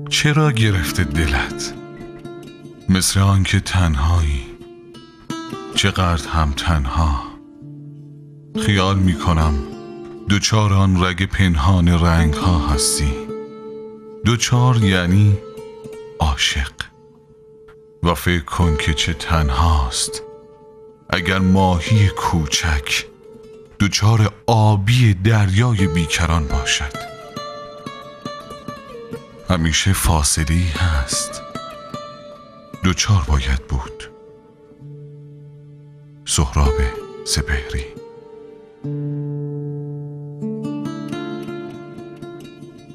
چرا گرفته دلت؟ مثل آنکه تنهایی، چقدر هم تنها. خیال میکنم دوچار آن رگ پنهان رنگ ها هستی. دوچار یعنی عاشق. و فکر کن که چه تنهاست اگر ماهی کوچک دوچار آبی دریای بیکران باشد. همیشه فاصله‌ای هست، دوچار باید بود. سهراب سپهری.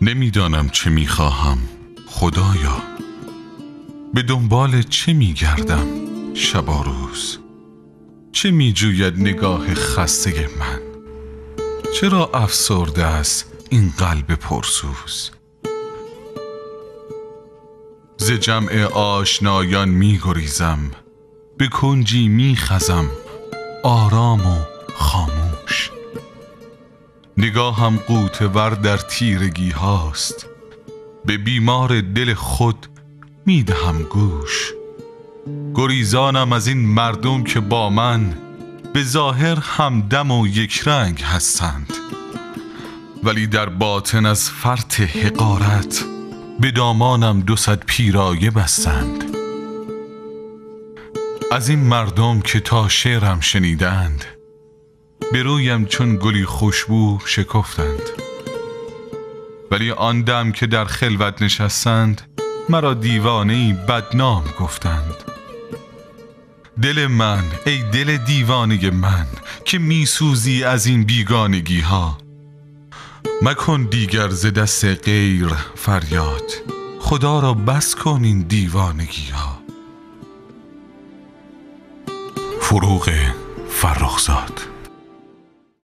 نمیدانم چه میخواهم خدایا، به دنبال چه میگردم شب و روز. چه میجوید نگاه خسته من؟ چرا افسرده است این قلب پرسوز؟ ز جمع آشنایان میگریزم، به کنجی میخزم آرام و خاموش. نگاهم غوطه ور در تیرگی هاست، به بیمار دل خود میدهم گوش. گریزانم از این مردم که با من به ظاهر همدم و یک رنگ هستند، ولی در باطن از فرط حقارت به دامانم 200 پیرایه بستند. از این مردم که تا شعرم شنیدند، به رویم چون گلی خوشبو شکفتند، ولی آن دم که در خلوت نشستند مرا دیوانه‌ای بدنام گفتند. دل من، ای دل دیوانه من که میسوزی از این بیگانگی ها، مکن دیگر ز دست غیر فریاد، خدا را بس کن این دیوانگی ها. فروغ فرخزاد.